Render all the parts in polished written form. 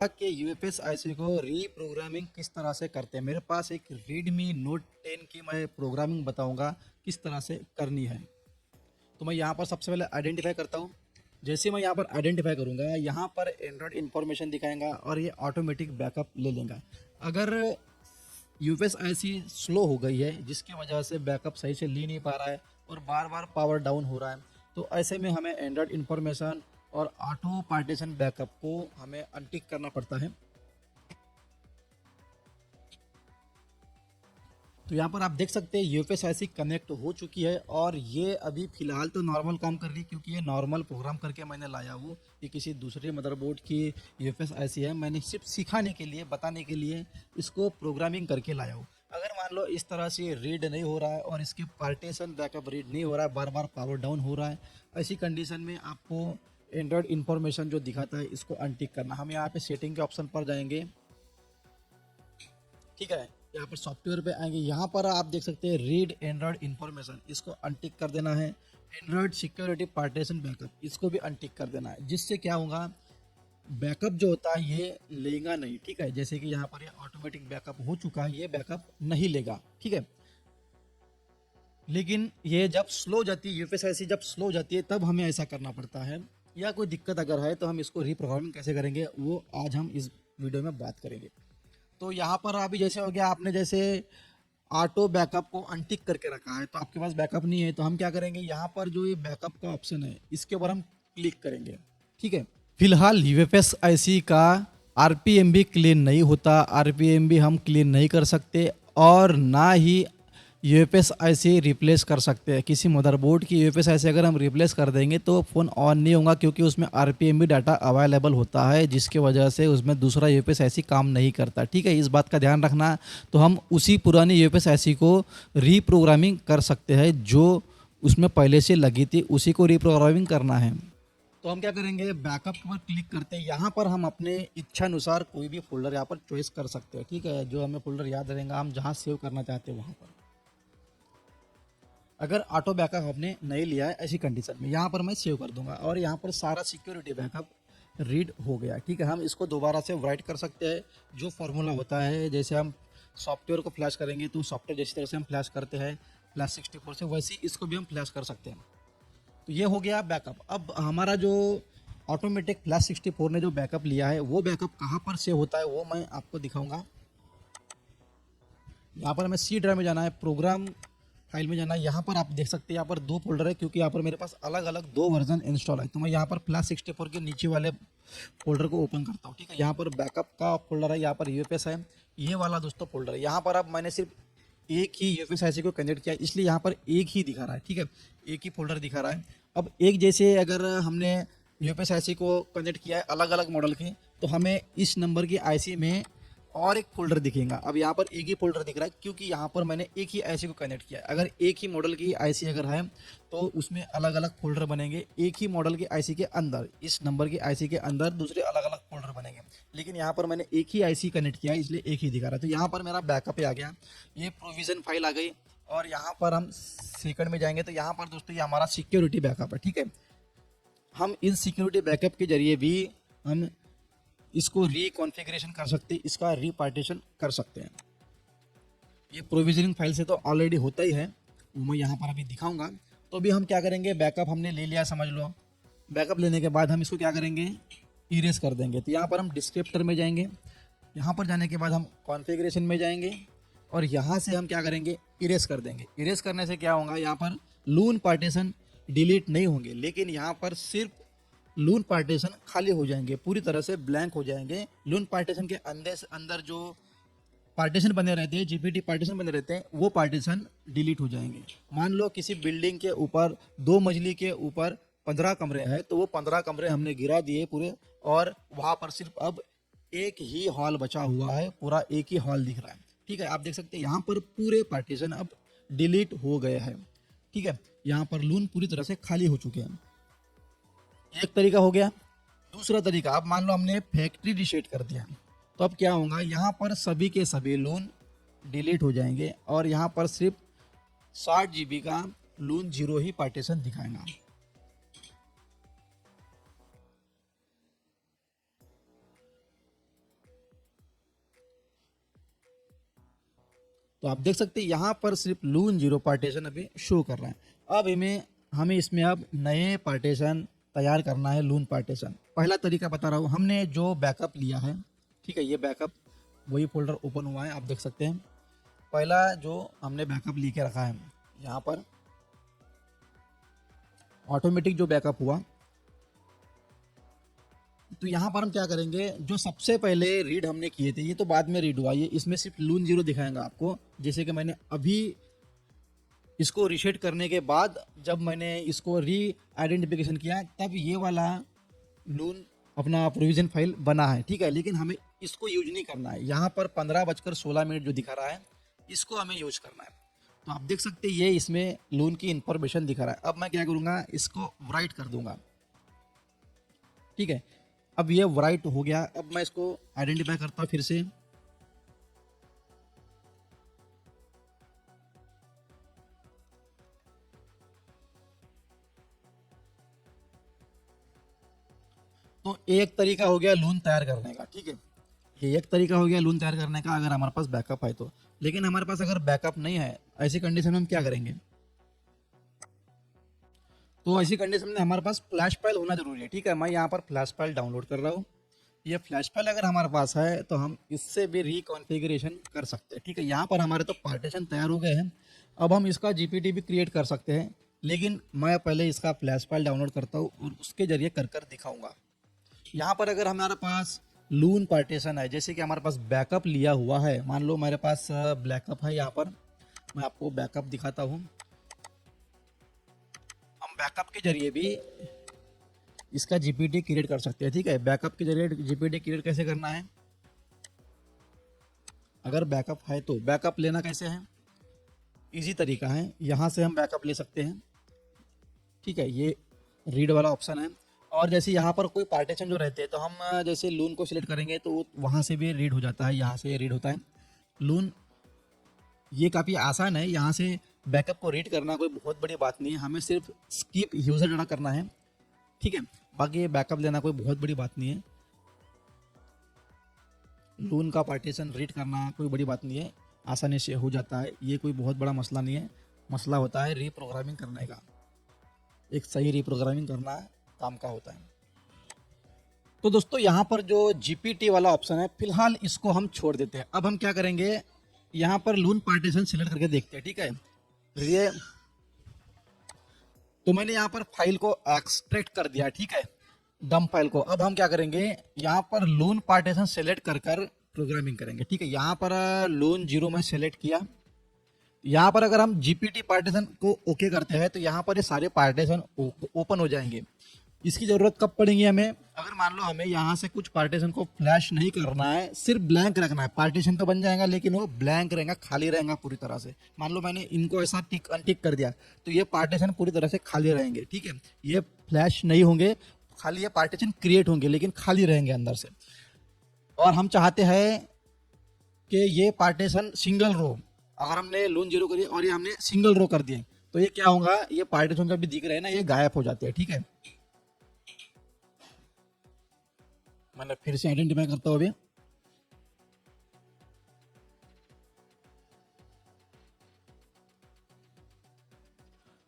कि UFS IC को reprogramming किस तरह से करते हैं। मेरे पास एक रीडमी नोट 10 की मैं प्रोग्रामिंग बताऊंगा किस तरह से करनी है। तो मैं यहाँ पर सबसे पहले आइडेंटिफाई करता हूँ। जैसे मैं यहाँ पर आइडेंटिफाई करूँगा, यहाँ पर एंड्रॉयड इन्फॉर्मेशन दिखाएगा और ये ऑटोमेटिक बैकअप ले लेगा। अगर यूएफएस आईसी स्लो हो गई है जिसकी वजह से बैकअप सही से ले नहीं पा रहा है और बार बार पावर डाउन हो रहा है, तो ऐसे में हमें एंड्रॉयड इन्फॉर्मेशन और ऑटो पार्टीशन बैकअप को हमें अनटिक करना पड़ता है। तो यहाँ पर आप देख सकते हैं यूएफएस आईसी कनेक्ट हो चुकी है और ये अभी फिलहाल तो नॉर्मल काम कर रही है क्योंकि ये नॉर्मल प्रोग्राम करके मैंने लाया हूँ। ये किसी दूसरे मदरबोर्ड की यूएफएस आईसी है, मैंने सिर्फ सिखाने के लिए, बताने के लिए इसको प्रोग्रामिंग करके लाया हूँ। अगर मान लो इस तरह से रीड नहीं हो रहा है और इसके पार्टीशन बैकअप रीड नहीं हो रहा है, बार बार पावर डाउन हो रहा है, ऐसी कंडीशन में आपको एंड्रॉयड इन्फॉर्मेशन जो दिखाता है इसको अनटिक करना। हम यहाँ पे सेटिंग के ऑप्शन पर जाएंगे, ठीक है। यहाँ पर सॉफ्टवेयर पे आएंगे, यहाँ पर आप देख सकते हैं रीड एंड्रॉयड इन्फॉर्मेशन, इसको अनटिक कर देना है। एंड्रॉयड सिक्योरिटी पार्टीशन बैकअप, इसको भी अनटिक कर देना है। जिससे क्या होगा, बैकअप जो होता है ये लेगा नहीं, ठीक है। जैसे कि यहाँ पर ये ऑटोमेटिक बैकअप हो चुका है, ये बैकअप नहीं लेगा, ठीक है। लेकिन ये जब स्लो हो जाती है, यूएफएस जब स्लो हो जाती है तब हमें ऐसा करना पड़ता है। या कोई दिक्कत अगर है तो हम इसको रीप्रोग्रामिंग कैसे करेंगे वो आज हम इस वीडियो में बात करेंगे। तो यहाँ पर अभी जैसे हो गया, आपने जैसे ऑटो बैकअप को अनटिक करके रखा है तो आपके पास बैकअप नहीं है, तो हम क्या करेंगे, यहाँ पर जो ये बैकअप का ऑप्शन है इसके ऊपर हम क्लिक करेंगे, ठीक है। फिलहाल यूएफएस आईसी का आरपीएम भी क्लीन नहीं होता, आरपीएम भी हम क्लीन नहीं कर सकते और ना ही यूएफएस आईसी रिप्लेस कर सकते हैं। किसी मदरबोर्ड की यूएफएस आईसी अगर हम रिप्लेस कर देंगे तो फ़ोन ऑन नहीं होगा क्योंकि उसमें आरपीएम भी डाटा अवेलेबल होता है, जिसकी वजह से उसमें दूसरा यूएफएस आईसी काम नहीं करता, ठीक है। इस बात का ध्यान रखना। तो हम उसी पुरानी यूएफएस आईसी को रीप्रोग्रामिंग कर सकते हैं, जो उसमें पहले से लगी थी उसी को रीप्रोग्रामिंग करना है। तो हम क्या करेंगे, बैकअप के ऊपर क्लिक करते हैं। यहाँ पर हम अपने इच्छा अनुसार कोई भी फोल्डर यहाँ पर चॉइस कर सकते हैं, ठीक है। जो हमें फोल्डर याद रहेगा, हम जहाँ सेव करना चाहते हैं वहाँ पर। अगर ऑटो बैकअप आपने नहीं लिया है ऐसी कंडीशन में, यहाँ पर मैं सेव कर दूंगा और यहाँ पर सारा सिक्योरिटी बैकअप रीड हो गया, ठीक है। हम इसको दोबारा से राइट कर सकते हैं। जो फार्मूला होता है, जैसे हम सॉफ्टवेयर को फ्लैश करेंगे तो सॉफ्टवेयर जैसी तरह से हम फ्लैश करते हैं फ्लैश 64 से, वैसे ही इसको भी हम फ्लैश कर सकते हैं। तो ये हो गया बैकअप। अब हमारा जो ऑटोमेटिक फ्लैश 64 ने जो बैकअप लिया है वो बैकअप कहाँ पर सेव होता है वो मैं आपको दिखाऊंगा। यहाँ पर हमें सी ड्राइव में जाना है, प्रोग्राम फाइल में जाना है। यहाँ पर आप देख सकते हैं यहाँ पर 2 फोल्डर है क्योंकि यहाँ पर मेरे पास अलग अलग 2 वर्जन इंस्टॉल है। तो मैं यहाँ पर फ्लैश 64 के नीचे वाले फोल्डर को ओपन करता हूँ, ठीक है। यहाँ पर बैकअप का फोल्डर है, यहाँ पर यूएफएस है, ये वाला दोस्तों फोल्डर है। यहाँ पर अब मैंने सिर्फ एक ही यूएफएस आईसी को कनेक्ट किया इसलिए यहाँ पर एक ही दिखा रहा है, ठीक है। एक ही फोल्डर दिखा रहा है। अब एक जैसे अगर हमने यूएफएस आईसी को कनेक्ट किया है अलग अलग मॉडल के, तो हमें इस नंबर की आईसी में और एक फोल्डर दिखेगा। अब यहाँ पर एक ही फोल्डर दिख रहा है क्योंकि यहाँ पर मैंने एक ही आईसी को कनेक्ट किया है। अगर एक ही मॉडल की आईसी अगर है तो उसमें अलग अलग फोल्डर बनेंगे। एक ही मॉडल की आईसी के अंदर, इस नंबर की आईसी के अंदर दूसरे अलग अलग फोल्डर बनेंगे। लेकिन यहाँ पर मैंने एक ही आईसी कनेक्ट किया है इसलिए एक ही दिखा रहा है। तो यहाँ पर मेरा बैकअप आ गया, ये प्रोविजन फाइल आ गई। और यहाँ पर हम सेकंड में जाएंगे तो यहाँ पर दोस्तों ये हमारा सिक्योरिटी बैकअप है, ठीक है। हम इन सिक्योरिटी बैकअप के जरिए भी हम इसको रिकॉन्फ़िगरेशन कर सकते हैं, इसका रीपार्टीशन कर सकते हैं। ये प्रोविजनिंग फाइल से तो ऑलरेडी होता ही है, वो मैं यहाँ पर अभी दिखाऊंगा। तो अभी हम क्या करेंगे, बैकअप हमने ले लिया समझ लो। बैकअप लेने के बाद हम इसको क्या करेंगे, इरेज कर देंगे। तो यहाँ पर हम डिस्क्रिप्टर में जाएंगे, यहाँ पर जाने के बाद हम कॉन्फ़िगरेशन में जाएंगे और यहाँ से हम क्या करेंगे, इरेज कर देंगे। इरेज करने से क्या होगा, यहाँ पर लून पार्टीशन डिलीट नहीं होंगे, लेकिन यहाँ पर सिर्फ लून पार्टीशन खाली हो जाएंगे, पूरी तरह से ब्लैंक हो जाएंगे। लून पार्टीशन के अंदर जो पार्टीशन बने रहते हैं, जीपीटी पार्टीशन बने रहते हैं, वो पार्टीशन डिलीट हो जाएंगे। मान लो किसी बिल्डिंग के ऊपर 2 मंजिली के ऊपर 15 कमरे हैं, तो वो 15 कमरे हमने गिरा दिए पूरे और वहाँ पर सिर्फ अब एक ही हॉल बचा हुआ है, पूरा एक ही हॉल दिख रहा है, ठीक है। आप देख सकते हैं यहाँ पर पूरे पार्टीशन अब डिलीट हो गए हैं, ठीक है। यहाँ पर लून पूरी तरह से खाली हो चुके हैं। एक तरीका हो गया। दूसरा तरीका, अब मान लो हमने फैक्ट्री रीसेट कर दिया, तो अब क्या होगा, यहाँ पर सभी के सभी लोन डिलीट हो जाएंगे और यहाँ पर सिर्फ 60 GB का लोन 0 ही पार्टीशन दिखाएगा। तो आप देख सकते हैं यहाँ पर सिर्फ लून जीरो पार्टीशन अभी शो कर रहा है। अब हमें इसमें अब नए पार्टीशन तैयार करना है, लून पार्टीशन। पहला तरीका बता रहा हूँ, हमने जो बैकअप लिया है, ठीक है, ये बैकअप वही फोल्डर ओपन हुआ है, आप देख सकते हैं। पहला जो हमने बैकअप लेके रखा है यहाँ पर ऑटोमेटिक जो बैकअप हुआ, तो यहाँ पर हम क्या करेंगे, जो सबसे पहले रीड हमने किए थे ये तो बाद में रीड हुआ, ये इसमें सिर्फ लून जीरो दिखाएगा आपको। जैसे कि मैंने अभी इसको रीसेट करने के बाद जब मैंने इसको री आइडेंटिफिकेशन किया तब ये वाला लून अपना प्रोविजन फाइल बना है, ठीक है। लेकिन हमें इसको यूज नहीं करना है। यहाँ पर 15:16 जो दिखा रहा है इसको हमें यूज करना है। तो आप देख सकते हैं ये इसमें लून की इंफॉर्मेशन दिखा रहा है। अब मैं क्या करूँगा, इसको राइट कर दूंगा, ठीक है। अब ये राइट हो गया। अब मैं इसको आइडेंटिफाई करता हूँ फिर से। तो एक तरीका हो गया लून तैयार करने का, ठीक है। ये एक तरीका हो गया लून तैयार करने का अगर हमारे पास बैकअप है तो। लेकिन हमारे पास अगर बैकअप नहीं है, ऐसी कंडीशन में हम क्या करेंगे, तो ऐसी कंडीशन में हमारे पास फ्लैश फाइल होना जरूरी है, ठीक है। मैं यहाँ पर फ्लैश फाइल डाउनलोड कर रहा हूँ। ये फ्लैश फाइल अगर हमारे पास है तो हम इससे भी रिकॉन्फ़िगरेशन कर सकते हैं, ठीक है। यहाँ पर हमारे तो पार्टीशन तैयार हो गए हैं। अब हम इसका जीपीटी भी क्रिएट कर सकते हैं, लेकिन मैं पहले इसका फ्लैश फाइल डाउनलोड करता हूँ और उसके जरिए कर दिखाऊंगा। यहाँ पर अगर हमारे पास लून पार्टीशन है, जैसे कि हमारे पास बैकअप लिया हुआ है, मान लो मेरे पास बैकअप है, यहाँ पर मैं आपको बैकअप दिखाता हूँ। हम बैकअप के जरिए भी इसका जीपीटी क्रिएट कर सकते हैं, ठीक है। बैकअप के जरिए जीपीटी क्रिएट कैसे करना है, अगर बैकअप है तो बैकअप लेना कैसे है, इजी तरीका है। यहाँ से हम बैकअप ले सकते हैं, ठीक है। ये रीड वाला ऑप्शन है। और जैसे यहाँ पर कोई पार्टीशन जो रहते हैं तो हम जैसे लून को सिलेक्ट करेंगे तो वहाँ से भी रीड हो जाता है, यहाँ से रीड होता है लून। ये काफ़ी आसान है, यहाँ से बैकअप को रीड करना कोई बहुत बड़ी बात नहीं है, हमें सिर्फ स्किप यूज़र डाटा करना है, ठीक है। बाकी बैकअप लेना कोई बहुत बड़ी बात नहीं है। लून का पार्टीशन रीड करना कोई बड़ी बात नहीं है, आसानी से हो जाता है, ये कोई बहुत बड़ा मसला नहीं है। मसला होता है रीप्रोग्रामिंग करने का, एक सही रीप्रोग्रामिंग करना काम का होता है। तो दोस्तों यहाँ पर जो जीपीटी वाला ऑप्शन है फिलहाल इसको हम छोड़ देते हैं। अब हम क्या करेंगे, यहाँ पर लून पार्टीशन सिलेक्ट करके देखते हैं, ठीक है। ये तो मैंने यहाँ पर फाइल को एक्सट्रैक्ट कर दिया, ठीक है, डम फाइल को। अब हम क्या करेंगे, यहाँ पर लून पार्टीशन सेलेक्ट कर प्रोग्रामिंग करेंगे, ठीक है। यहाँ पर लून जीरो में सेलेक्ट किया। यहाँ पर अगर हम जीपीटी पार्टीशन को ओके करते हैं तो यहाँ पर ये सारे पार्टीशन ओपन हो जाएंगे। इसकी ज़रूरत कब पड़ेगी हमें, अगर मान लो हमें यहाँ से कुछ पार्टीशन को फ्लैश नहीं करना है, सिर्फ ब्लैंक रखना है। पार्टीशन तो बन जाएगा लेकिन वो ब्लैंक रहेगा, खाली रहेगा पूरी तरह से। मान लो मैंने इनको ऐसा टिक अनटिक कर दिया तो ये पार्टीशन पूरी तरह से खाली रहेंगे, ठीक है। ये फ्लैश नहीं होंगे, खाली ये पार्टीशन क्रिएट होंगे लेकिन खाली रहेंगे अंदर से। और हम चाहते हैं कि ये पार्टीशन सिंगल रो, अगर हमने लून जीरो करिए और ये हमने सिंगल रो कर दिए तो ये क्या होगा, ये पार्टीशन जब भी दिख रहे हैं ना ये गायब हो जाते हैं, ठीक है। मैंने फिर से आइडेंटिफाई करता हूँ अभी।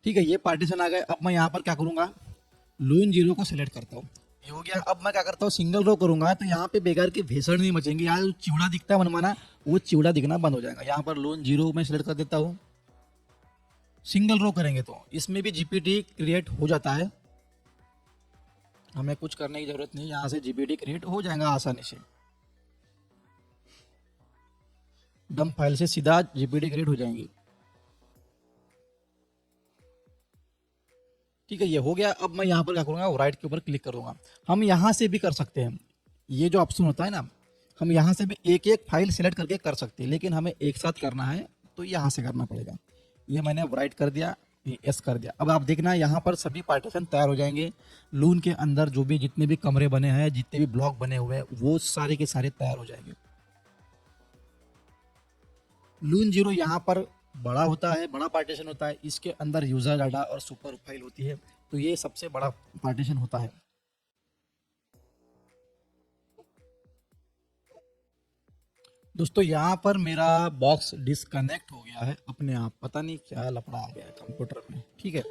ठीक है, ये पार्टीशन आ गए। अब मैं यहाँ पर क्या करूँगा, लून जीरो को सिलेक्ट करता हूँ, ये हो गया। अब मैं क्या करता हूँ, सिंगल रो करूंगा तो यहाँ पे बेकार की भेसड़ नहीं मचेंगे, यहाँ जो चिवड़ा दिखता है मनमाना वो चिवड़ा दिखना बंद हो जाएगा। यहाँ पर लून जीरो में सिलेक्ट कर देता हूँ। सिंगल रो करेंगे तो इसमें भी जीपीटी क्रिएट हो जाता है, हमें कुछ करने की जरूरत नहीं, यहाँ से जीपीटी क्रिएट हो जाएगा आसानी से। डम फाइल से सीधा जीपीटी क्रिएट हो जाएंगी, ठीक है। ये हो गया। अब मैं यहाँ पर क्या करूँगा, राइट के ऊपर क्लिक करूँगा। हम यहाँ से भी कर सकते हैं, ये जो ऑप्शन होता है ना, हम यहाँ से भी एक एक फाइल सेलेक्ट करके कर सकते हैं, लेकिन हमें एक साथ करना है तो यहाँ से करना पड़ेगा। ये मैंने राइट कर दिया, ये एस कर दिया। अब आप देखना यहाँ पर सभी पार्टीशन तैयार हो जाएंगे। लून के अंदर जो भी जितने भी कमरे बने हैं, जितने भी ब्लॉक बने हुए हैं, वो सारे के सारे तैयार हो जाएंगे। लून जीरो यहाँ पर बड़ा होता है, बड़ा पार्टीशन होता है, इसके अंदर यूजर डाटा और सुपर फाइल होती है, तो ये सबसे बड़ा पार्टीशन होता है। दोस्तों यहाँ पर मेरा बॉक्स डिस्कनेक्ट हो गया है अपने आप, पता नहीं क्या लफड़ा आ गया है कंप्यूटर में, ठीक है।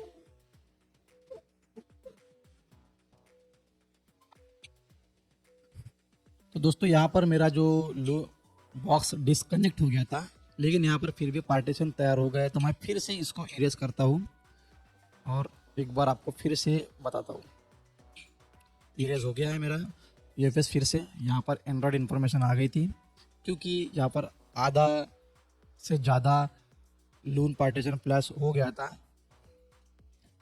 तो दोस्तों यहाँ पर मेरा जो लो बॉक्स डिस्कनेक्ट हो गया था, लेकिन यहाँ पर फिर भी पार्टीशन तैयार हो गया है, तो मैं फिर से इसको इरेज करता हूँ और एक बार आपको फिर से बताता हूँ। इरेज हो गया है मेरा यूएफएस फिर से। यहाँ पर एंड्रॉयड इन्फॉर्मेशन आ गई थी, क्योंकि यहाँ पर आधा से ज़्यादा लून पार्टीशन प्लस हो गया था।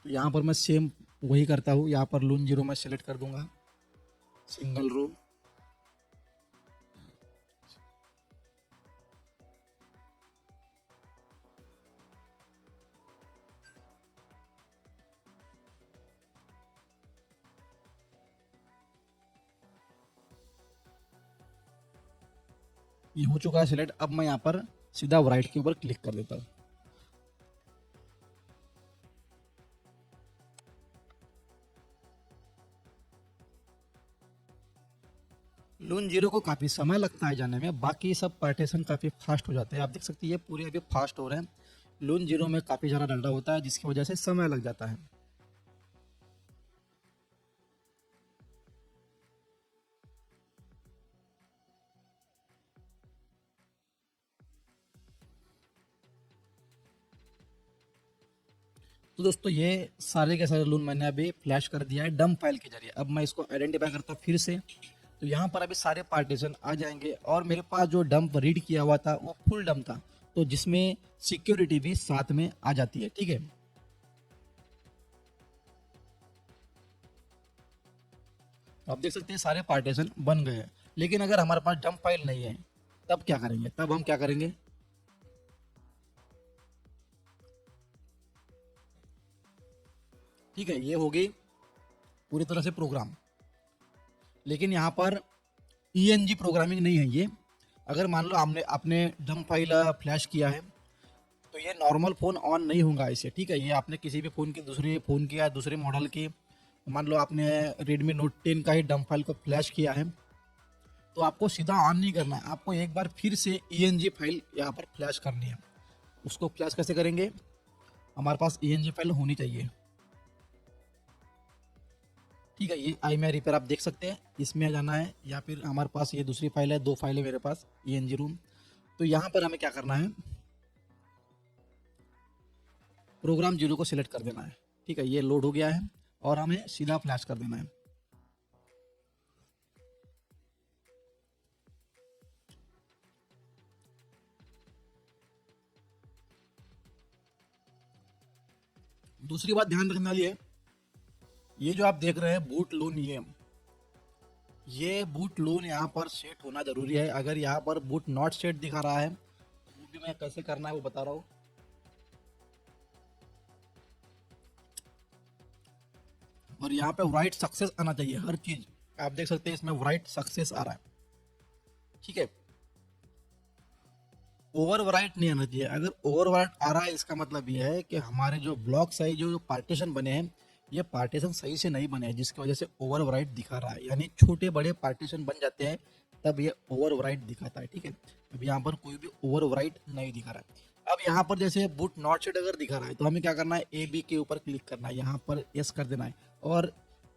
तो यहाँ पर मैं सेम वही करता हूँ, यहाँ पर लून 0 में सेलेक्ट कर दूंगा, सिंगल रो। ये हो चुका है सिलेक्ट। अब मैं यहाँ पर सीधा राइट के ऊपर क्लिक कर देता हूँ। लून 0 को काफ़ी समय लगता है जाने में, बाकी सब पार्टीशन काफ़ी फास्ट हो जाते हैं। आप देख सकते हैं ये पूरे अभी फास्ट हो रहे हैं। लून 0 में काफ़ी ज़्यादा डाटा होता है, जिसकी वजह से समय लग जाता है। तो दोस्तों ये सारे के सारे लून मैंने अभी फ्लैश कर दिया है डम फाइल के जरिए। अब मैं इसको आइडेंटिफाई करता हूँ फिर से। तो यहाँ पर अभी सारे पार्टीशन आ जाएंगे, और मेरे पास जो डंप रीड किया हुआ था वो फुल डंप था, तो जिसमें सिक्योरिटी भी साथ में आ जाती है, ठीक है। तो आप देख सकते हैं सारे पार्टीशन बन गए हैं। लेकिन अगर हमारे पास डंप फाइल नहीं है, तब क्या करेंगे? तब हम क्या करेंगे? ठीक है, ये होगी पूरी तरह से प्रोग्राम। लेकिन यहाँ पर ईएनजी प्रोग्रामिंग नहीं है ये। अगर मान लो हमने आपने डंप फाइल फ्लैश किया है, तो ये नॉर्मल फ़ोन ऑन नहीं होगा इसे, ठीक है। ये आपने किसी भी फ़ोन की दूसरे फ़ोन की या दूसरे मॉडल की, मान लो आपने Redmi Note 10 का ही डंप फाइल को फ्लैश किया है, तो आपको सीधा ऑन नहीं करना है, आपको एक बार फिर से ईएनजी फाइल यहाँ पर फ्लैश करनी है। उसको फ्लैश कैसे करेंगे? हमारे पास ईएनजी फाइल होनी चाहिए, ठीक है। ये आई मैं रिपेयर आप देख सकते हैं, इसमें आ जाना है, या फिर हमारे पास ये दूसरी फाइल है, 2 फाइल है मेरे पास ईएनजी रूम। तो यहाँ पर हमें क्या करना है? प्रोग्राम 0 को सिलेक्ट कर देना है, ठीक है। ये लोड हो गया है और हमें सीधा फ्लैश कर देना है। दूसरी बात ध्यान रखने वाली है, ये जो आप देख रहे हैं बूट लोन, ये बूट लोन यहाँ पर सेट होना जरूरी है। अगर यहाँ पर बूट नॉट सेट दिखा रहा है, तो वो भी मैं कैसे करना है वो बता रहा हूँ। और यहाँ पे राइट सक्सेस आना चाहिए हर चीज। आप देख सकते हैं इसमें राइट सक्सेस आ रहा है, ठीक है। ओवरराइट नहीं आना चाहिए। अगर ओवरराइट आ रहा है, इसका मतलब ये है कि हमारे जो ब्लॉक साइज जो पार्टीशन बने हैं, ये पार्टीशन सही से नहीं बने हैं, जिसकी वजह से ओवरराइट दिखा रहा है। यानी छोटे बड़े पार्टीशन बन जाते हैं, तब ये ओवरराइट दिखाता है, ठीक है। अब यहाँ पर कोई भी ओवरराइट नहीं दिखा रहा है। अब यहाँ पर जैसे बूट नॉट सेट अगर दिखा रहा है, तो हमें क्या करना है? ए बी के ऊपर क्लिक करना है, यहाँ पर यस कर देना है, और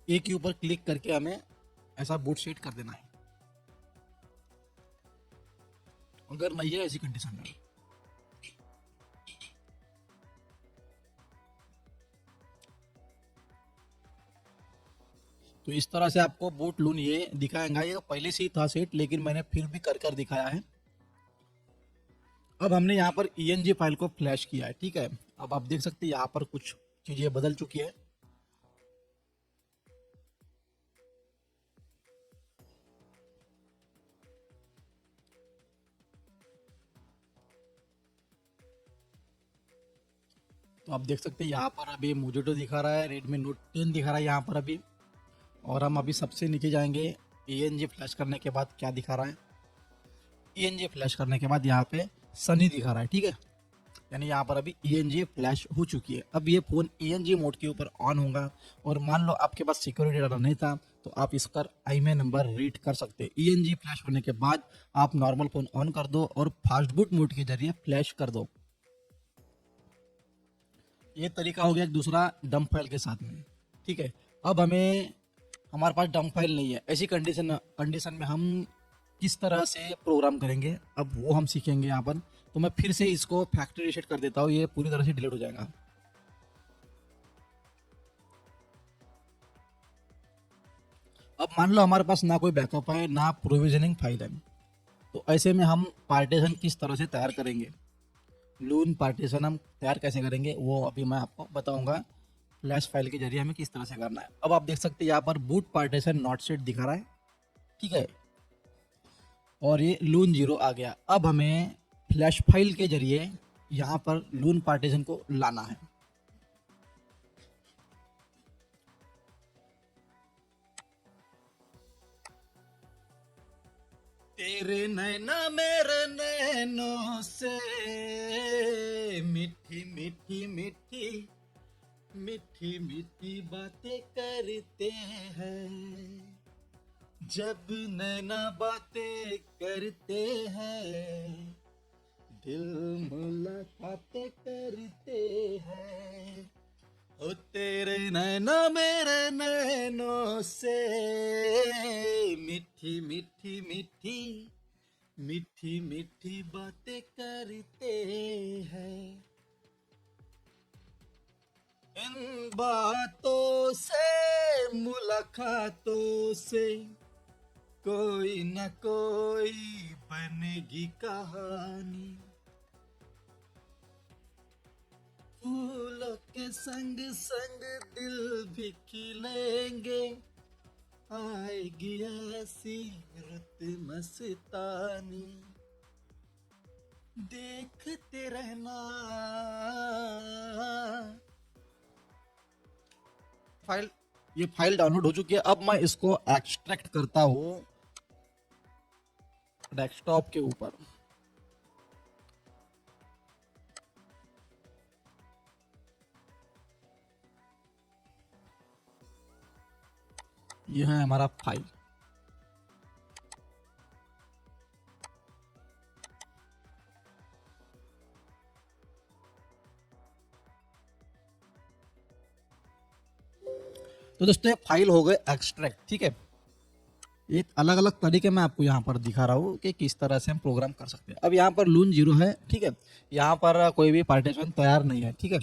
ए के ऊपर क्लिक करके हमें ऐसा बूट सेट कर देना है। अगर नहीं है ऐसी कंडीशन में, तो इस तरह से आपको बूट लून ये दिखाएगा। ये पहले से ही था सेट, लेकिन मैंने फिर भी कर कर दिखाया है। अब हमने यहाँ पर ईएनजी फाइल को फ्लैश किया है, ठीक है। अब आप देख सकते हैं यहाँ पर कुछ चीजें बदल चुकी है। तो आप देख सकते हैं यहाँ पर अभी मोजोटो दिखा रहा है, Redmi Note 10 दिखा रहा है यहाँ पर अभी। और हम अभी सबसे नीचे जाएंगे, ईएनजी फ्लैश करने के बाद क्या दिखा रहा है? ईएनजी फ्लैश करने के बाद यहाँ पे सनी दिखा रहा है, ठीक है। यानी यहाँ पर अभी ईएनजी फ्लैश हो चुकी है। अब ये फ़ोन ईएनजी मोड के ऊपर ऑन होगा, और मान लो आपके पास सिक्योरिटी डाटा नहीं था, तो आप इसका IMEI नंबर रीड कर सकते हैं। ENG फ्लैश होने के बाद आप नॉर्मल फ़ोन ऑन कर दो और फास्ट बूट मोड के जरिए फ्लैश कर दो। ये तरीका हो गया एक दूसरा डंप फाइल के साथ में, ठीक है। अब हमारे पास डंप फाइल नहीं है, ऐसी कंडीशन कंडीशन में हम किस तरह से प्रोग्राम करेंगे अब वो हम सीखेंगे यहाँ पर। तो मैं फिर से इसको फैक्ट्री रीसेट कर देता हूँ, ये पूरी तरह से डिलीट हो जाएगा। अब मान लो हमारे पास ना कोई बैकअप है ना प्रोविजनिंग फाइल है, तो ऐसे में हम पार्टीशन किस तरह से तैयार करेंगे, लून पार्टीशन हम तैयार कैसे करेंगे वो अभी मैं आपको बताऊंगा। फ्लैश फाइल के जरिए हमें किस तरह से करना है। अब आप देख सकते हैं यहाँ पर बूट पार्टीशन नॉट सेट दिखा रहा है, ठीक है, और ये लून 0 आ गया। अब हमें फ्लैश फाइल के जरिए यहाँ पर लून पार्टीशन को लाना है। तेरे नैना मेरे नैनों से मीठी मीठी मीठी मीठी मीठी बातें करते हैं, जब नैना बातें करते हैं दिल मुलाकातें करते हैं। ओ तेरे नैना मेरे नैनों से मीठी मीठी मीठी मीठी मीठी बातें करते हैं, इन बातों से मुलाकातों से कोई न कोई बनेगी कहानी, फूलों के संग संग दिल भी खिलेंगे, आएगी ऐसी रुत मस्तानी, देखते रहना। ये फाइल डाउनलोड हो चुकी है। अब मैं इसको एक्सट्रैक्ट करता हूँ डेस्कटॉप के ऊपर। यह है हमारा फाइल। तो दोस्तों ये फाइल हो गए एक्सट्रैक्ट, ठीक है। एक अलग अलग तरीके मैं आपको यहाँ पर दिखा रहा हूँ कि किस तरह से हम प्रोग्राम कर सकते हैं। अब यहाँ पर लून 0 है, ठीक है, यहाँ पर कोई भी पार्टीशन तैयार नहीं है, ठीक है।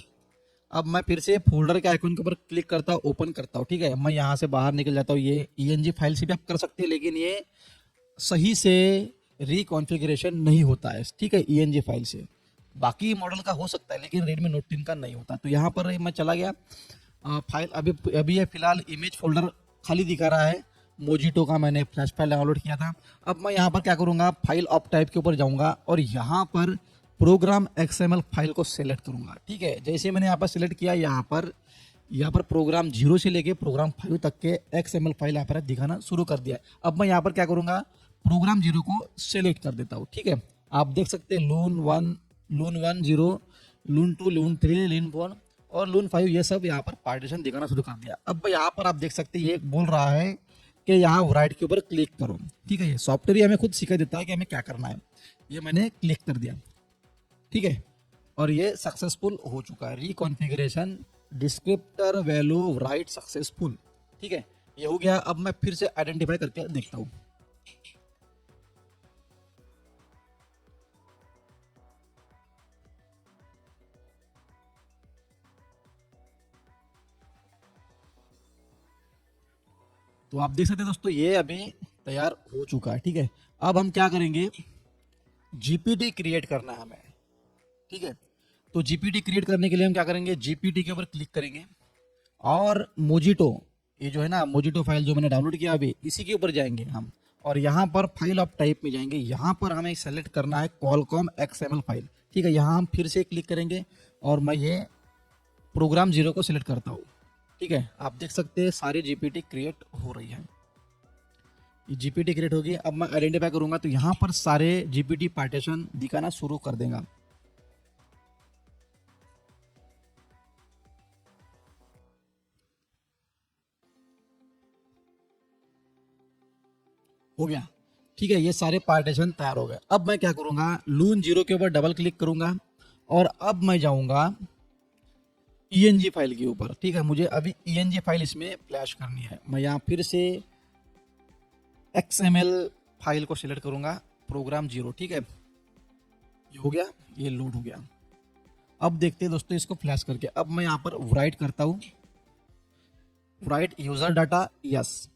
अब मैं फिर से फोल्डर के आइकन के ऊपर क्लिक करता हूँ, ओपन करता हूँ, ठीक है। मैं यहाँ से बाहर निकल जाता हूँ। ये ENG फाइल से भी आप कर सकते हैं, लेकिन ये सही से रिकॉन्फ़िगरेशन नहीं होता है, ठीक है, ENG फाइल से। बाकी मॉडल का हो सकता है लेकिन रेडमी नोट 10 का नहीं होता। तो यहाँ पर मैं चला गया फाइल, अभी अभी ये फिलहाल इमेज फोल्डर खाली दिखा रहा है। मोजिटो का मैंने फ्लैश फाइल डाउनलोड किया था। अब मैं यहाँ पर क्या करूँगा, फाइल ऑफ टाइप के ऊपर जाऊँगा और यहाँ पर प्रोग्राम XML फाइल को सेलेक्ट करूँगा, ठीक है। जैसे मैंने यहाँ पर सेलेक्ट किया, यहाँ पर प्रोग्राम 0 से लेके प्रोग्राम 5 तक के XML फाइल यहाँ पर दिखाना शुरू कर दिया है। अब मैं यहाँ पर क्या करूँगा, प्रोग्राम 0 को सेलेक्ट कर देता हूँ, ठीक है। आप देख सकते हैं लून 1 0, लून 2, लून 3, लून 4 और लून 5 ये सब यहाँ पर पार्टीशन दिखाना शुरू कर दिया। अब यहाँ पर आप देख सकते हैं ये बोल रहा है कि यहाँ राइट के ऊपर क्लिक करो, ठीक है। ये सॉफ्टवेयर हमें खुद सिखा देता है कि हमें क्या करना है। ये मैंने क्लिक कर दिया, ठीक है, और ये सक्सेसफुल हो चुका है। रिकॉन्फ़िगरेशन डिस्क्रिप्टर वैल्यू राइट सक्सेसफुल, ठीक है, ये हो गया। अब मैं फिर से आइडेंटिफाई करके देखता हूँ। तो आप देख सकते हैं दोस्तों ये अभी तैयार हो चुका है, ठीक है। अब हम क्या करेंगे, GPT क्रिएट करना है हमें, ठीक है। तो GPT क्रिएट करने के लिए हम क्या करेंगे, GPT के ऊपर क्लिक करेंगे और मोजिटो, ये जो है ना मोजिटो फाइल जो मैंने डाउनलोड किया अभी, इसी के ऊपर जाएंगे हम और यहाँ पर फाइल ऑफ टाइप में जाएंगे। यहाँ पर हमें सेलेक्ट करना है कॉलकॉम XML फाइल, ठीक है। यहाँ हम फिर से क्लिक करेंगे और मैं ये प्रोग्राम 0 को सिलेक्ट करता हूँ, ठीक है। आप देख सकते हैं सारी GPT क्रिएट हो रही है। ये GPT क्रिएट होगी। अब मैं आइडेंटिफाई करूँगा तो यहाँ पर सारे GPT पार्टीशन दिखाना शुरू कर देगा। हो गया। ठीक है, ये सारे पार्टीशन तैयार हो गए। अब मैं क्या करूंगा, लून जीरो के ऊपर डबल क्लिक करूंगा और अब मैं जाऊंगा ईएनजी फाइल के ऊपर। ठीक है, मुझे अभी ईएनजी फाइल इसमें फ्लैश करनी है। मैं यहाँ फिर से XML फाइल को सिलेक्ट करूंगा, प्रोग्राम जीरो। ठीक है, ये हो गया, ये लोड हो गया। अब देखते हैं दोस्तों इसको फ्लैश करके। अब मैं यहाँ पर राइट करता हूँ, राइट यूजर डाटा यस,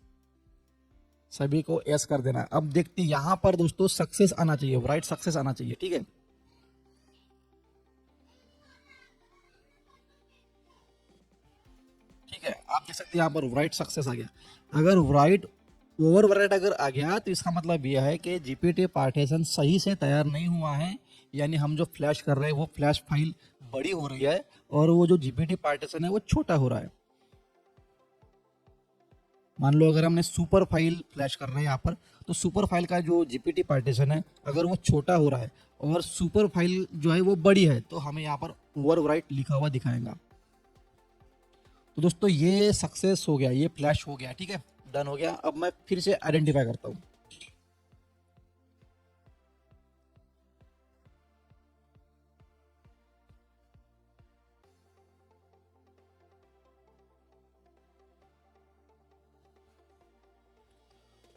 सभी को यस कर देना है। अब देखते हैं यहाँ पर दोस्तों सक्सेस आना चाहिए, राइट सक्सेस आना चाहिए। ठीक है, ठीक है, आप देख सकते हैं यहाँ पर राइट सक्सेस आ गया। अगर राइट ओवर अगर आ गया तो इसका मतलब यह है कि जीपीटी पार्टीशन सही से तैयार नहीं हुआ है, यानी हम जो फ्लैश कर रहे हैं वो फ्लैश फाइल बड़ी हो रही है और वो जो जीपीटी पार्टीशन है वो छोटा हो रहा है। मान लो अगर हमने सुपर फाइल फ्लैश कर रहे हैं यहाँ पर, तो सुपर फाइल का जो जीपीटी पार्टीशन है अगर वो छोटा हो रहा है और सुपर फाइल जो है वो बड़ी है, तो हमें यहाँ पर ओवर राइट लिखा हुआ दिखाएगा। तो दोस्तों ये सक्सेस हो गया, ये फ्लैश हो गया। ठीक है, डन हो गया। अब मैं फिर से आइडेंटिफाई करता हूँ।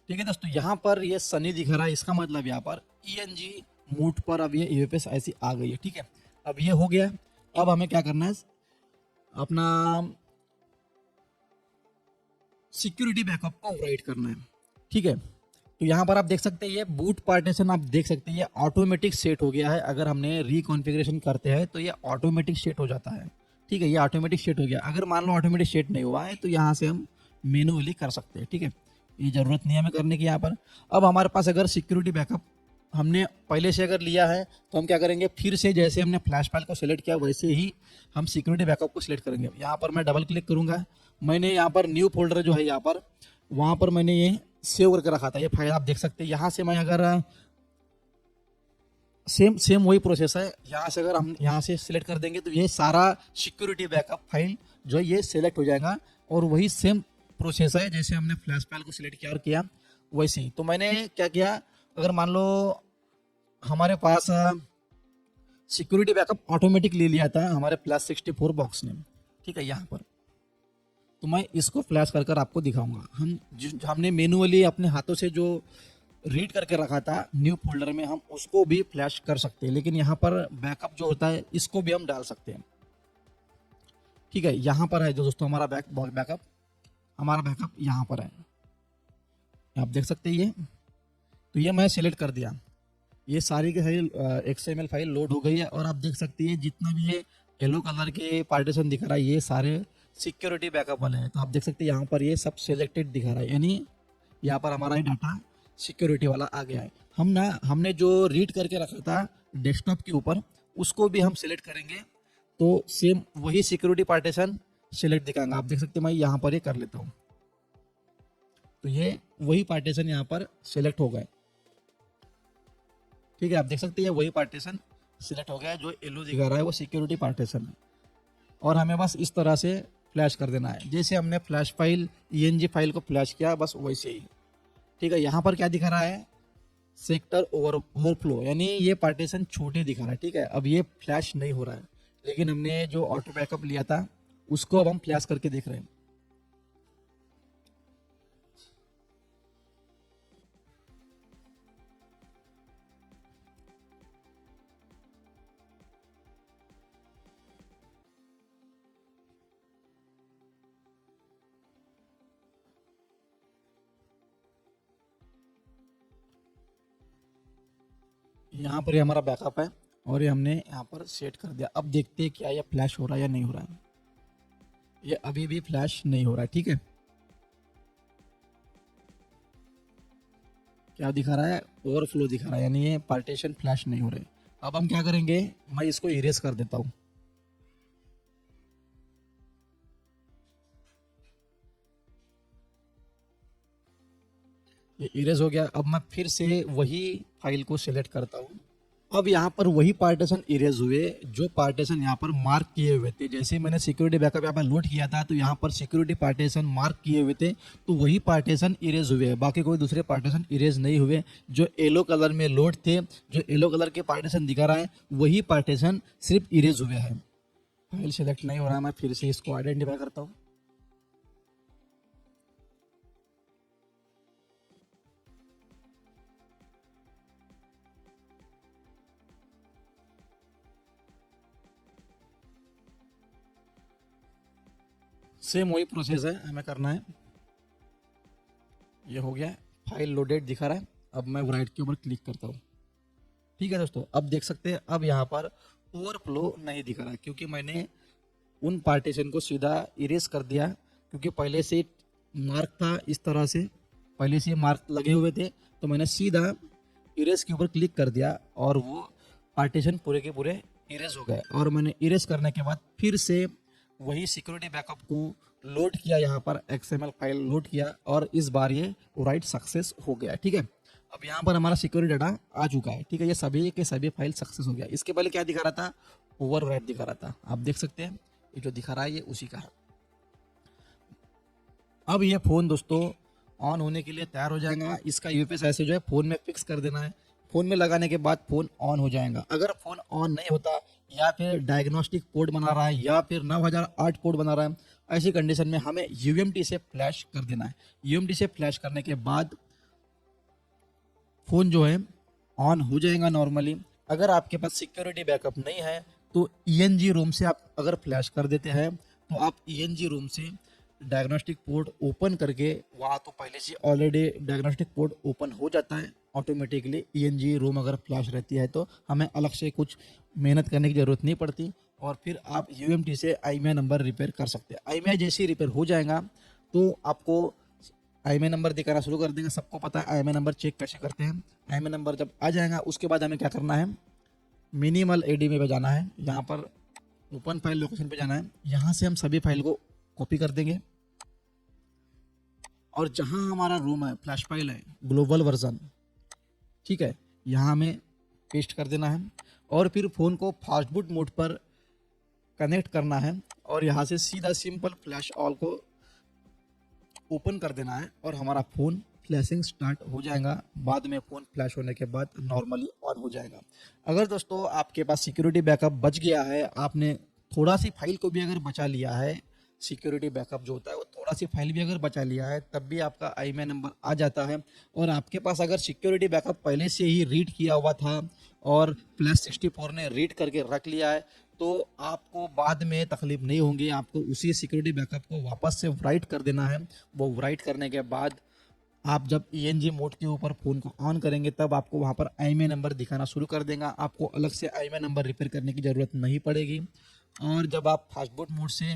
ठीक है दोस्तों, यहाँ पर ये सनी दिख रहा है, इसका मतलब यहाँ पर ईएनजी मूड पर अब ये यूएफएस ऐसी आ गई है। ठीक है, अब ये हो गया। अब हमें क्या करना है, अपना सिक्योरिटी बैकअप को राइट करना है। ठीक है, तो यहाँ पर आप देख सकते हैं ये बूट पार्टीशन, आप देख सकते हैं ये ऑटोमेटिक सेट हो गया है। अगर हमने रिकॉन्फ़िगरेशन करते हैं तो ये ऑटोमेटिक सेट हो जाता है। ठीक है, ये ऑटोमेटिक सेट हो गया। अगर मान लो ऑटोमेटिक सेट नहीं हुआ है तो यहाँ से हम मैनुअली कर सकते हैं। ठीक है, ये ज़रूरत नहीं है हमें करने की यहाँ पर। अब हमारे पास अगर सिक्योरिटी बैकअप हमने पहले से अगर लिया है तो हम क्या करेंगे, फिर से जैसे हमने फ्लैश फाइल को सिलेक्ट किया वैसे ही हम सिक्योरिटी बैकअप को सिलेक्ट करेंगे। यहाँ पर मैं डबल क्लिक करूँगा, मैंने यहाँ पर न्यू फोल्डर जो है यहाँ पर, वहाँ पर मैंने ये सेव करके रखा था, ये फाइल आप देख सकते हैं। यहाँ से मैं अगर सेम वही प्रोसेस है, यहाँ से अगर हम यहाँ से सिलेक्ट कर देंगे तो ये सारा सिक्योरिटी बैकअप फाइल जो है ये सिलेक्ट हो जाएगा और वही सेम प्रोसेस है जैसे हमने फ्लैश फाइल को सिलेक्ट किया और किया वैसे ही। तो मैंने क्या किया, अगर मान लो हमारे पास सिक्योरिटी बैकअप ऑटोमेटिक ले लिया था हमारे +64 बॉक्स ने। ठीक है, यहाँ पर तो मैं इसको फ्लैश कर कर आपको दिखाऊंगा। हमने मैनुअली अपने हाथों से जो रीड करके रखा था न्यू फोल्डर में, हम उसको भी फ्लैश कर सकते हैं, लेकिन यहाँ पर बैकअप जो होता है इसको भी हम डाल सकते हैं। ठीक है, यहाँ पर है जो दोस्तों हमारा बैकअप, हमारा बैकअप यहाँ पर है, आप देख सकते हैं ये। तो ये मैं सिलेक्ट कर दिया, ये सारी की सारी XML फाइल लोड हो गई है और आप देख सकते हैं जितना भी ये येलो कलर के पार्टीशन दिख रहा है ये सारे सिक्योरिटी बैकअप वाले हैं। तो आप देख सकते हैं यहाँ पर ये सब सिलेक्टेड दिखा रहा है, यानी यहाँ पर हमारा ये डाटा सिक्योरिटी वाला आ गया है। हमने जो रीड करके रखा था डेस्कटॉप के ऊपर उसको भी हम सिलेक्ट करेंगे तो सेम वही सिक्योरिटी पार्टीशन सिलेक्ट दिखाएंगा। आप देख सकते हैं मैं यहाँ पर ये कर लेता हूँ, तो ये वही पार्टीशन यहाँ पर सिलेक्ट हो गए। ठीक है, आप देख सकते हैं वही पार्टीशन सिलेक्ट हो गया है, जो येलो दिखा रहा है वो सिक्योरिटी पार्टीशन है। और हमें बस इस तरह से फ्लैश कर देना है जैसे हमने फ्लैश फाइल ENG फाइल को फ्लैश किया, बस वैसे ही। ठीक है, यहाँ पर क्या दिखा रहा है, सेक्टर ओवरफ्लो, यानी ये पार्टीशन छोटे दिखा रहा है। ठीक है, अब ये फ्लैश नहीं हो रहा है, लेकिन हमने जो ऑटो बैकअप लिया था उसको अब हम फ्लैश करके देख रहे हैं। यहाँ पर ये हमारा बैकअप है और ये हमने यहाँ पर सेट कर दिया। अब देखते हैं क्या ये फ्लैश हो रहा है या नहीं हो रहा है। ये अभी भी फ्लैश नहीं हो रहा है। ठीक है, क्या दिखा रहा है, ओवरफ्लो दिखा रहा है, यानी ये पार्टीशन फ्लैश नहीं हो रहे। अब हम क्या करेंगे, मैं इसको इरेज कर देता हूँ। ये इरेज हो गया। अब मैं फिर से वही फाइल को सिलेक्ट करता हूँ अब यहाँ पर वही पार्टीशन इरेज हुए जो पार्टीशन यहाँ पर मार्क किए हुए थे। जैसे मैंने सिक्योरिटी बैकअप यहाँ पर लोड किया था तो यहाँ पर सिक्योरिटी पार्टीशन मार्क किए हुए थे, तो वही पार्टीशन इरेज हुए, बाकी कोई दूसरे पार्टीशन इरेज नहीं हुए। जो येलो कलर में लोड थे, जो येलो कलर के पार्टीशन दिखा रहा है, वही पार्टीशन सिर्फ इरेज हुए हैं। फाइल सेलेक्ट नहीं हो रहा है, मैं फिर से इसको आइडेंटिफाई करता हूँ। सेम वही प्रोसेस है, हमें करना है। ये हो गया, फाइल लोडेड दिखा रहा है। अब मैं राइट के ऊपर क्लिक करता हूँ। ठीक है दोस्तों, अब देख सकते हैं अब यहाँ पर ओवरफ्लो नहीं दिखा रहा क्योंकि मैंने उन पार्टीशन को सीधा इरेज कर दिया, क्योंकि पहले से मार्क था इस तरह से, पहले से मार्क लगे हुए थे, तो मैंने सीधा इरेज के ऊपर क्लिक कर दिया और वो पार्टीशन पूरे के पूरे इरेज हो गए। और मैंने इरेज करने के बाद फिर से वही सिक्योरिटी बैकअप को लोड किया, यहाँ पर XML फाइल लोड किया और इस बार ये राइट सक्सेस हो गया। ठीक है, अब यहाँ पर हमारा सिक्योरिटी डाटा आ चुका है। ठीक है, ये सभी के सभी फाइल सक्सेस हो गया। इसके पहले क्या दिखा रहा था, ओवर राइट दिखा रहा था। आप देख सकते हैं ये जो दिखा रहा है ये उसी का है। अब ये फ़ोन दोस्तों ऑन होने के लिए तैयार हो जाएगा। इसका यूपीएस ऐसे जो है फ़ोन में फिक्स कर देना है, फ़ोन में लगाने के बाद फ़ोन ऑन हो जाएगा। अगर फ़ोन ऑन नहीं होता या फिर डायग्नोस्टिक पोर्ट बना रहा है या फिर 9008 पोर्ट बना रहा है, ऐसी कंडीशन में हमें यूएमटी से फ्लैश कर देना है। यूएमटी से फ्लैश करने के बाद फ़ोन जो है ऑन हो जाएगा नॉर्मली। अगर आपके पास सिक्योरिटी बैकअप नहीं है तो ईएनजी रूम से आप अगर फ्लैश कर देते हैं तो आप ईएनजी रूम से डायग्नोस्टिक पोर्ट ओपन करके, वहाँ तो पहले से ऑलरेडी डायग्नोस्टिक पोर्ट ओपन हो जाता है ऑटोमेटिकली। ईएनजी रूम अगर फ्लैश रहती है तो हमें अलग से कुछ मेहनत करने की ज़रूरत नहीं पड़ती, और फिर आप यूएमटी से आईएमआई नंबर रिपेयर कर सकते हैं। आईएमआई जैसे ही रिपेयर हो जाएगा तो आपको आईएमआई नंबर दिखाना शुरू कर देंगे। सबको पता है आईएमआई नंबर चेक कैसे करते हैं। आईएमआई नंबर जब आ जाएगा उसके बाद हमें क्या करना है, मिनिमल एडी में जाना है, यहाँ पर ओपन फाइल लोकेशन पे जाना है। यहाँ से हम सभी फाइल को कॉपी कर देंगे और जहाँ हमारा रूम है, फ्लैश फाइल है ग्लोबल वर्जन, ठीक है, यहाँ हमें पेस्ट कर देना है और फिर फ़ोन को फास्ट बूट मोड पर कनेक्ट करना है और यहाँ से सीधा सिंपल फ्लैश ऑल को ओपन कर देना है और हमारा फ़ोन फ्लैशिंग स्टार्ट हो जाएगा। बाद में फ़ोन फ्लैश होने के बाद नॉर्मली ऑन हो जाएगा। अगर दोस्तों आपके पास सिक्योरिटी बैकअप बच गया है, आपने थोड़ा सी फाइल को भी अगर बचा लिया है, सिक्योरिटी बैकअप जो होता है वो थोड़ा सी फाइल भी अगर बचा लिया है, तब भी आपका आईएमआई नंबर आ जाता है। और आपके पास अगर सिक्योरिटी बैकअप पहले से ही रीड किया हुआ था और +64 ने रीड करके रख लिया है तो आपको बाद में तकलीफ नहीं होंगी। आपको उसी सिक्योरिटी बैकअप को वापस से राइट कर देना है। वो राइट करने के बाद आप जब ईएनजी मोड के ऊपर फ़ोन को ऑन करेंगे तब आपको वहाँ पर आईएमआई नंबर दिखाना शुरू कर देगा। आपको अलग से आईएमआई नंबर रिपेयर करने की ज़रूरत नहीं पड़ेगी। और जब आप फास्टबूट मोड से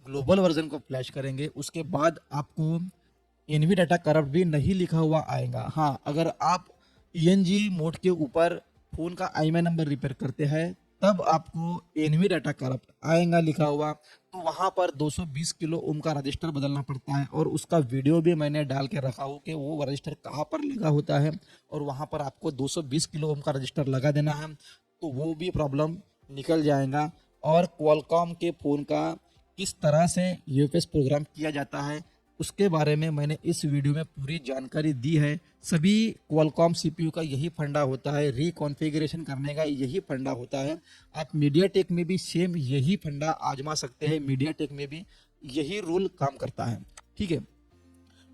ग्लोबल वर्जन को फ्लैश करेंगे उसके बाद आपको एनवी डाटा करप्ट भी नहीं लिखा हुआ आएगा। हाँ, अगर आप ईएनजी मोड के ऊपर फ़ोन का आईएमआई नंबर रिपेयर करते हैं तब आपको एनवी डाटा करप्ट आएगा लिखा हुआ, तो वहाँ पर 220 किलो ओम का रजिस्टर बदलना पड़ता है। और उसका वीडियो भी मैंने डाल के रखा हूँ कि वो रजिस्टर कहाँ पर लगा होता है और वहाँ पर आपको 220 किलो ओम का रजिस्टर लगा देना है, तो वो भी प्रॉब्लम निकल जाएगा। और क्वालकॉम के फ़ोन का किस तरह से यूपीएस प्रोग्राम किया जाता है उसके बारे में मैंने इस वीडियो में पूरी जानकारी दी है। सभी क्वालकॉम सीपीयू का यही फंडा होता है, रिकॉन्फ़िगरेशन करने का यही फंडा होता है। आप मीडियाटेक में भी सेम यही फंडा आजमा सकते हैं, मीडियाटेक में भी यही रूल काम करता है। ठीक है,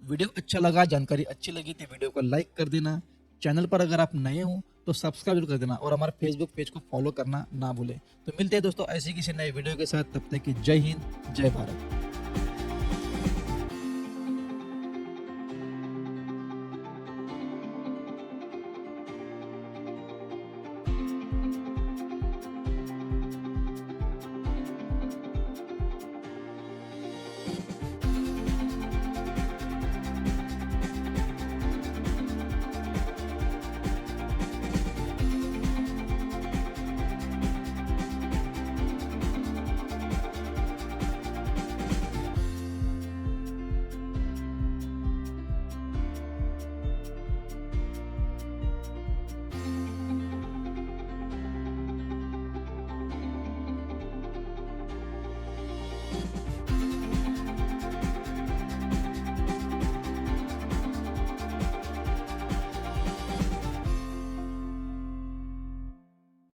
वीडियो अच्छा लगा, जानकारी अच्छी लगी तो वीडियो को लाइक कर देना। चैनल पर अगर आप नए हो तो सब्सक्राइब कर देना और हमारे फेसबुक पेज को फॉलो करना ना भूलें। तो मिलते हैं दोस्तों ऐसी किसी नए वीडियो के साथ, तब तक कि जय हिंद, जय भारत।